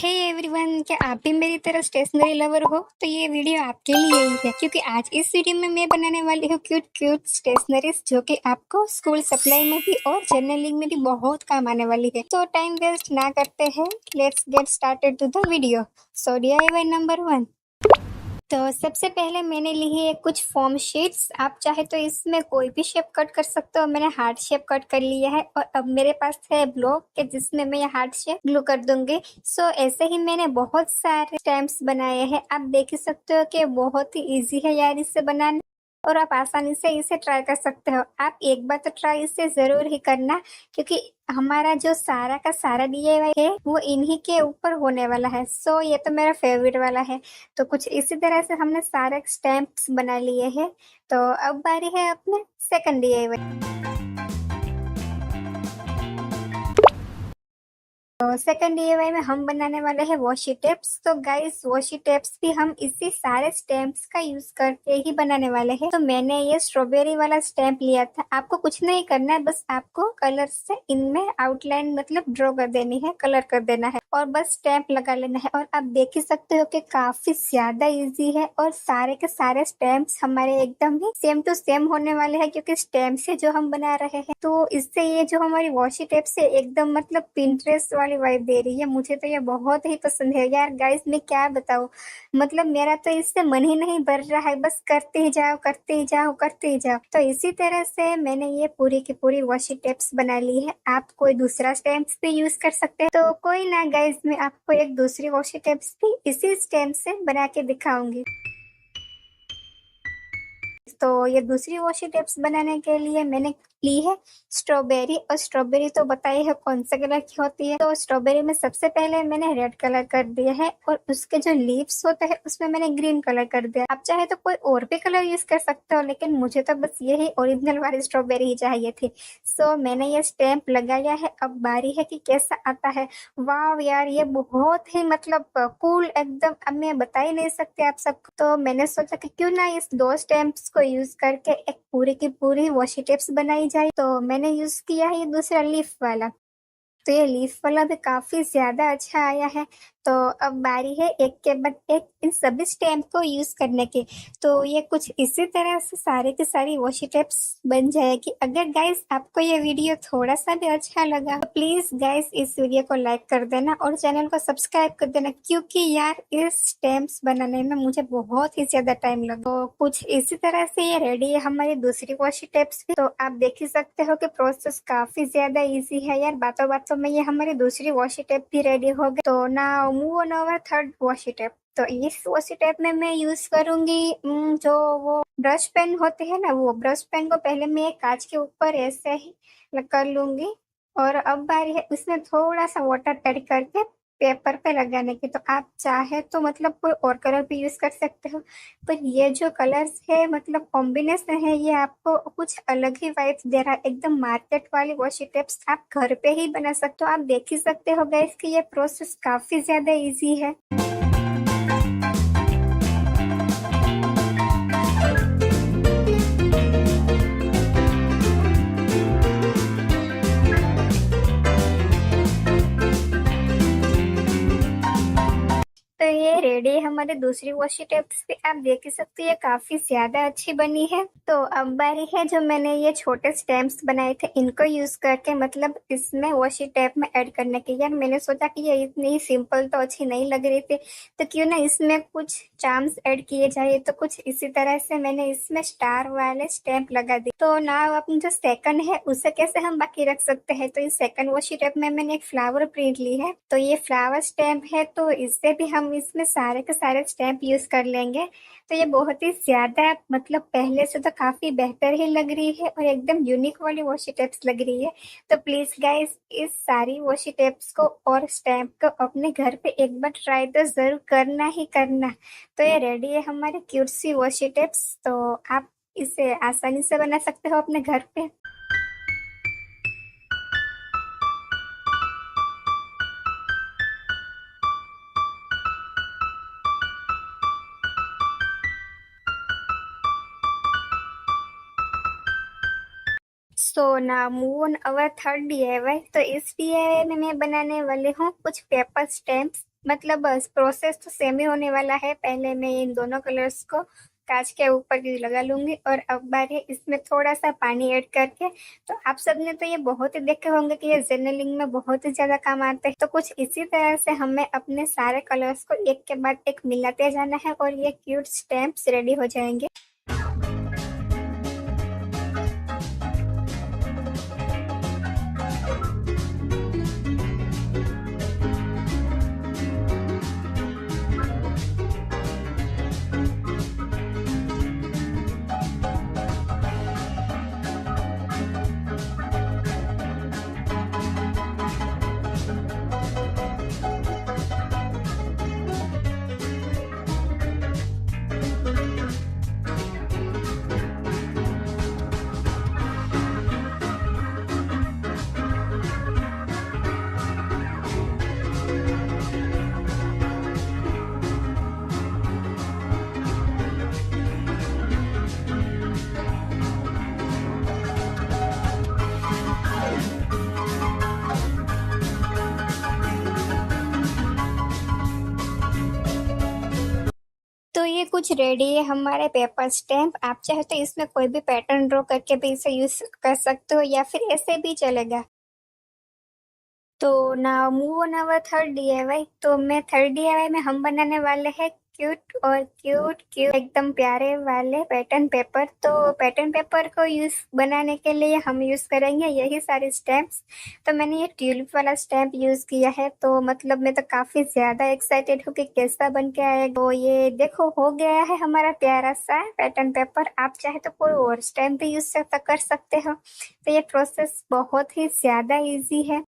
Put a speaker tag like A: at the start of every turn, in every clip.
A: Hey everyone, क्या आप भी मेरी तरह स्टेशनरी लवर हो? तो ये वीडियो आपके लिए ही है, क्योंकि आज इस वीडियो में मैं बनाने वाली हूँ क्यूट क्यूट स्टेशनरीज, जो कि आपको स्कूल सप्लाई में भी और जर्नलिंग में भी बहुत काम आने वाली है। तो टाइम वेस्ट ना करते हैं, let's get started to the video. So DIY number 1। तो सबसे पहले मैंने ली है कुछ फॉर्म शीट्स। आप चाहे तो इसमें कोई भी शेप कट कर सकते हो। मैंने हार्ट शेप कट कर लिया है और अब मेरे पास है ब्लॉक के जिसमें मैं ये हार्ट शेप ग्लू कर दूंगी। सो ऐसे ही मैंने बहुत सारे स्टैम्प्स बनाए हैं। आप देख ही सकते हो कि बहुत ही इजी है यार इसे बनाना, और आप आसानी से इसे ट्राई कर सकते हो। आप एक बार तो ट्राई इसे जरूर ही करना, क्योंकि हमारा जो सारा का सारा DIY है वो इन्हीं के ऊपर होने वाला है। सो ये तो मेरा फेवरेट वाला है। तो कुछ इसी तरह से हमने सारे स्टैम्प्स बना लिए हैं। तो अब बारी है अपने सेकंड DIY। तो सेकंड DIY में हम बनाने वाले हैं वॉशी टेप्स। तो गाइस, वॉशी टेप्स भी हम इसी सारे स्टैम्प्स का यूज करके ही बनाने वाले हैं। तो मैंने ये स्ट्रॉबेरी वाला स्टैम्प लिया था। आपको कुछ नहीं करना है, बस आपको कलर से इनमें आउटलाइन मतलब ड्रॉ कर देनी है, कलर कर देना है और बस स्टैम्प लगा लेना है। और आप देख ही सकते हो कि काफी ज्यादा इजी है और सारे के सारे स्टैम्प्स हमारे एकदम ही सेम टू सेम होने वाले हैं, क्योंकि स्टैम्प से जो हम बना रहे हैं। तो इससे ये जो हमारी वॉशी टेप से एकदम मतलब पिंटरेस्ट वाली वाइब दे रही है। मुझे तो ये बहुत ही पसंद है यार। गाइस, मैं क्या बताऊं, मतलब मेरा तो इससे मन ही नहीं भर रहा है। बस करते ही जाओ, करते ही जाओ, करते ही जाओ। तो इसी तरह से मैंने ये पूरी की पूरी वॉशी टेप्स बना ली है। आप कोई दूसरा स्टैम्प भी यूज कर सकते हैं। तो कोई ना गाइस, मैं आपको एक दूसरी वॉशी टेप्स भी इसी स्टैम्प से बना के दिखाऊंगी। तो ये दूसरी वॉशी टेप्स बनाने के लिए मैंने ली है स्ट्रॉबेरी। और स्ट्रॉबेरी तो बताई है कौन से कलर की होती है। तो स्ट्रॉबेरी में सबसे पहले मैंने रेड कलर कर दिया है और उसके जो लीव्स होते हैं उसमें मैंने ग्रीन कलर कर दिया। आप चाहे तो कोई और भी कलर यूज कर सकते हो, लेकिन मुझे तो बस यही ओरिजिनल वाली स्ट्रॉबेरी ही चाहिए थी। सो मैंने ये स्टैम्प लगाया है। अब बारी है कि कैसा आता है। वाह यार, ये बहुत ही मतलब कूल एकदम, अब मैं बता ही नहीं सकती आप सबको। तो मैंने सोचा कि क्यों ना इस दो स्टैम्प्स को यूज करके एक पूरी की पूरी वॉशी टेप्स बनाई जाए। तो मैंने यूज किया है ये दूसरा लीफ वाला। तो ये लीफ वाला भी काफी ज्यादा अच्छा आया है। तो अब बारी है एक के बाद एक इन सभी स्टैम्प को यूज करने की। तो ये कुछ इसी तरह से सारे के सारी वॉशी टेप्स बन जाएगी। अगर गाइस आपको ये वीडियो थोड़ा सा भी अच्छा लगा तो प्लीज गाइस इस वीडियो को लाइक कर देना और चैनल को सब्सक्राइब कर देना, क्योंकि यार इस स्टैम्प्स बनाने में मुझे बहुत ही ज्यादा टाइम लगा। तो कुछ इसी तरह से ये रेडी है हमारी दूसरी वॉशी टेप्स भी। तो आप देख ही सकते हो कि प्रोसेस काफी ज्यादा इजी है यार। बातों बातों में ये हमारी दूसरी वॉशी टेप भी रेडी हो गई। तो now move on over third washi tape. तो इस वॉशी टेप में मैं यूज करूंगी जो वो ब्रश पेन होते हैं ना, वो ब्रश पेन को पहले मैं कांच के ऊपर ऐसे ही कर लूंगी। और अब बारी है उसमें थोड़ा सा वाटर ऐड करके पेपर पे लगाने की। तो आप चाहे तो मतलब कोई और कलर भी यूज कर सकते हो, पर ये जो कलर्स है मतलब कॉम्बिनेशन है, ये आपको कुछ अलग ही वाइब्स दे रहा है। एकदम मार्केट वाली वॉशी टेप्स आप घर पे ही बना सकते हो। आप देख ही सकते हो गाइस कि ये प्रोसेस काफी ज्यादा इजी है। तो ये रेडी है हमारी दूसरी वॉशी टेप्स भी। आप देख ही सकते हो ये काफी ज्यादा अच्छी बनी है। तो अब बारी है जो मैंने ये छोटे स्टैम्प्स बनाए थे इनको यूज करके मतलब इसमें वॉशी टेप में ऐड करने की। यार मैंने सोचा कि ये इतनी सिंपल तो अच्छी नहीं लग रही थी, तो क्यों ना इसमें कुछ चार्म्स ऐड किए जाए। तो कुछ इसी तरह से मैंने इसमें स्टार वाले स्टैम्प लगा दी। तो ना अपनी जो सेकंड है उसे कैसे हम बाकी रख सकते हैं। तो इस सेकंड वॉशी टेप में मैंने एक फ्लावर प्रिंट ली है। तो ये फ्लावर स्टैम्प है, तो इससे भी हम इसमें सारे के सारे स्टैम्प यूज कर लेंगे। तो ये बहुत ही ज्यादा मतलब पहले से तो काफी बेहतर ही लग रही है और एकदम यूनिक वाली वॉशी टेप्स लग रही है। तो प्लीज गाइस इस सारी वॉशी टेप्स को और स्टैम्प को अपने घर पे एक बार ट्राई तो जरूर करना ही करना। तो ये रेडी है हमारे क्यूट सी वॉशी टेप्स। तो आप इसे आसानी से बना सकते हो अपने घर पे। सो ना move on our third DIY। तो इस DIY में मैं बनाने वाली हूँ कुछ पेपर स्टैम्प्स। मतलब प्रोसेस तो सेम ही होने वाला है। पहले मैं इन दोनों कलर्स को कांच के ऊपर भी लगा लूंगी और अब बारी है इसमें थोड़ा सा पानी ऐड करके। तो आप सबने तो ये बहुत ही देखे होंगे कि ये जर्नलिंग में बहुत ही ज्यादा काम आते हैं। तो कुछ इसी तरह से हमें अपने सारे कलर्स को एक के बाद एक मिलाते जाना है और ये क्यूट स्टैम्प्स रेडी हो जाएंगे। तो ये कुछ रेडी है हमारे पेपर स्टैम्प। आप चाहे तो इसमें कोई भी पैटर्न ड्रॉ करके भी इसे यूज कर सकते हो या फिर ऐसे भी चलेगा। तो now move on our third DIY. तो मैं थर्ड डीआईवाई में हम बनाने वाले हैं क्यूट और क्यूट क्यूट एकदम प्यारे वाले पैटर्न पेपर। तो पैटर्न पेपर को यूज बनाने के लिए हम यूज करेंगे यही सारे स्टैम्प्स। तो मैंने ये ट्यूलिप वाला स्टैम्प यूज किया है। तो मतलब मैं तो काफी ज्यादा एक्साइटेड हूँ कि कैसा बन के आएगा। तो ये देखो हो गया है हमारा प्यारा सा पैटर्न पेपर। आप चाहे तो कोई और स्टैम्प भी यूज कर सकते हो। तो ये प्रोसेस बहुत ही ज्यादा इजी है।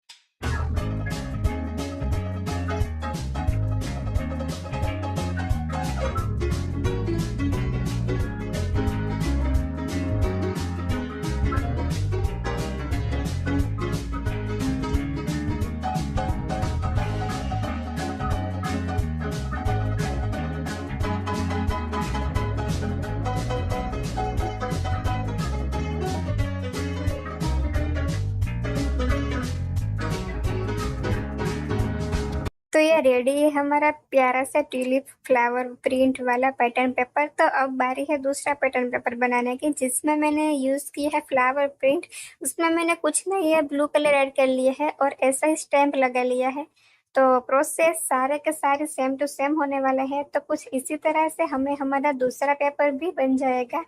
A: तो ये रेडी है हमारा प्यारा सा ट्यूलिप फ्लावर प्रिंट वाला पैटर्न पेपर। तो अब बारी है दूसरा पैटर्न पेपर बनाने की जिसमें मैंने यूज किया है फ्लावर प्रिंट। उसमें मैंने कुछ नहीं है ब्लू कलर ऐड कर लिया है और ऐसा ही स्टैम्प लगा लिया है। तो प्रोसेस सारे के सारे सेम टू सेम होने वाले हैं। तो कुछ इसी तरह से हमें हमारा दूसरा पेपर भी बन जाएगा।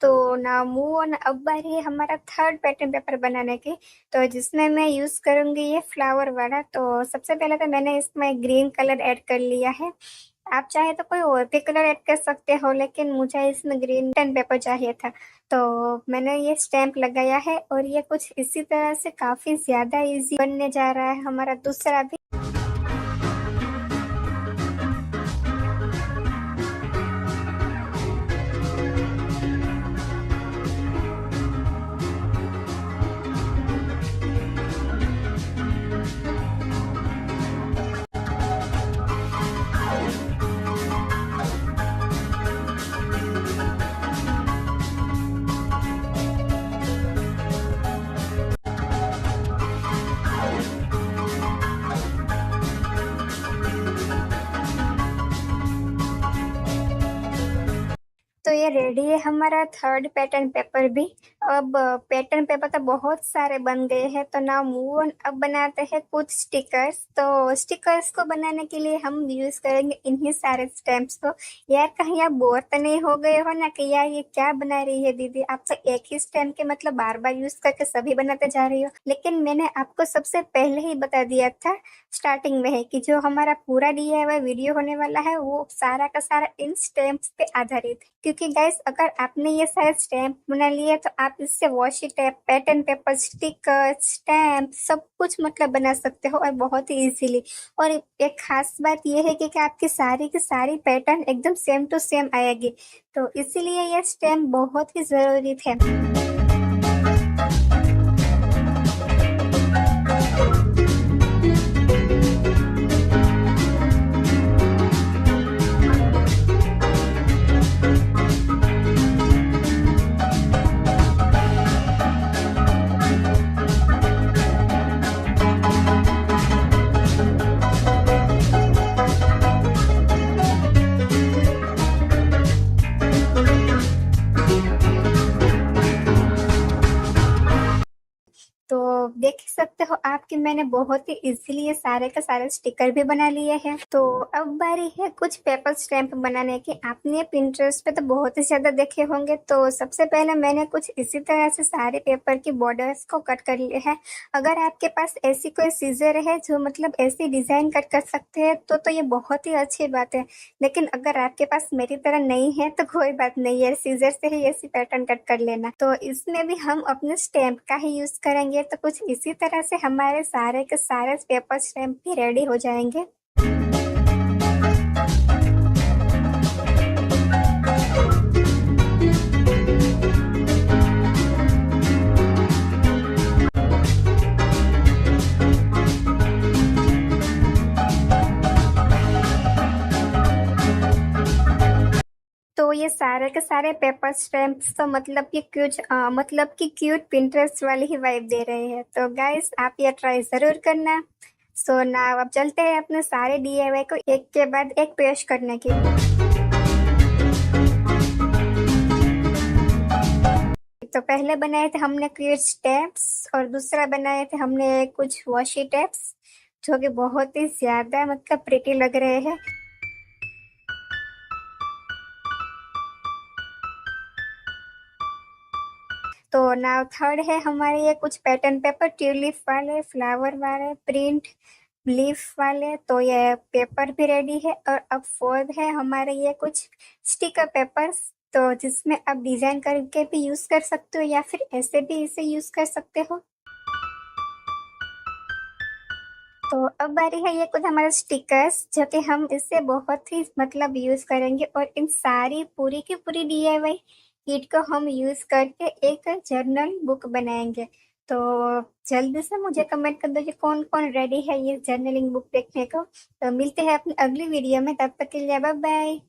A: तो ना मूव ऑन। अब बारी है हमारा थर्ड पैटर्न पेपर बनाने की। तो जिसमें मैं यूज करूंगी ये फ्लावर वाला। तो सबसे पहले तो मैंने इसमें ग्रीन कलर ऐड कर लिया है। आप चाहे तो कोई और भी कलर ऐड कर सकते हो लेकिन मुझे इसमें ग्रीन पैटर्न पेपर चाहिए था। तो मैंने ये स्टैम्प लगाया है और ये कुछ इसी तरह से काफी ज्यादा इजी बनने जा रहा है हमारा दूसरा भी। तो ये रेडी है हमारा थर्ड पैटर्न पेपर भी। अब पैटर्न पेपर तो बहुत सारे बन गए हैं। तो नाउ मूव ऑन। अब बनाते हैं कुछ स्टिकर्स। तो स्टिकर्स को बनाने के लिए हम यूज करेंगे इन्हीं सारे स्टैम्प्स को। यार कहीं आप बोर तो नहीं हो गए हो ना कि यार ये क्या बना रही है दीदी, आप तो एक ही स्टैम्प के मतलब बार बार यूज करके सभी बनाते जा रही हो। लेकिन मैंने आपको सबसे पहले ही बता दिया था स्टार्टिंग में है कि जो हमारा पूरा DIY वीडियो होने वाला है वो सारा का सारा इन स्टैम्प्स पे आधारित है। क्योंकि गाइस अगर आपने ये सारे स्टैम्प बना लिए तो आप इससे washi tape, pattern paper, sticker, stamp सब कुछ मतलब बना सकते हो और बहुत ही इजीली। और एक खास बात ये है कि आपकी सारी की सारी पैटर्न एकदम सेम टू सेम आएगी। तो इसीलिए ये स्टैम्प बहुत ही जरूरी थे। सकते हो आप कि मैंने बहुत ही इजीली ये सारे के सारे स्टिकर भी बना लिए हैं। तो अब बारी है कुछ पेपर स्टैम्प बनाने की। आपने पिंटरेस्ट पे तो बहुत ही ज्यादा देखे होंगे। तो सबसे पहले मैंने कुछ इसी तरह से सारे पेपर की बॉर्डर्स को कट कर लिए हैं। अगर आपके पास ऐसी कोई सीजर है जो मतलब ऐसी डिजाइन कट कर सकते हैं तो ये बहुत ही अच्छी बात है। लेकिन अगर आपके पास मेरी तरह नहीं है तो कोई बात नहीं है, सीजर से ही ऐसी पैटर्न कट कर लेना। तो इसमें भी हम अपने स्टैम्प का ही यूज करेंगे। तो कुछ इसी तरह से हमारे सारे के सारे पेपर स्टैम्प भी रेडी हो जाएंगे। तो ये सारे के सारे पेपर स्टैम्प्स तो मतलब कि क्यूट पिंटरेस्ट वाली ही वाइब दे रहे हैं। तो गाइस आप ये ट्राई जरूर करना। सो ना अब चलते हैं अपने सारे डीआईवाई को एक के बाद एक पेश करने के लिए। तो पहले बनाए थे हमने क्यूट स्टेप्स और दूसरा बनाए थे हमने कुछ वॉशी टेप्स जो कि बहुत ही ज्यादा मतलब प्रिटी लग रहे हैं। तो नाउ थर्ड है हमारे ये कुछ पैटर्न पेपर, ट्यूलिप वाले, फ्लावर वाले, प्रिंट लीफ वाले। तो ये पेपर भी रेडी है। और अब फोर्थ है हमारे ये कुछ स्टिकर पेपर्स, तो जिसमें आप डिजाइन करके भी यूज कर सकते हो या फिर ऐसे भी इसे यूज कर सकते हो। तो अब बारी है ये कुछ हमारे स्टिकर्स जो कि हम इससे बहुत ही मतलब यूज करेंगे और इन सारी पूरी की पूरी डीआईवाई किट को हम यूज करके एक जर्नल बुक बनाएंगे। तो जल्दी से मुझे कमेंट कर दो कि कौन कौन रेडी है ये जर्नलिंग बुक देखने को। तो मिलते हैं अपनी अगली वीडियो में, तब तक के लिए बाय बाय।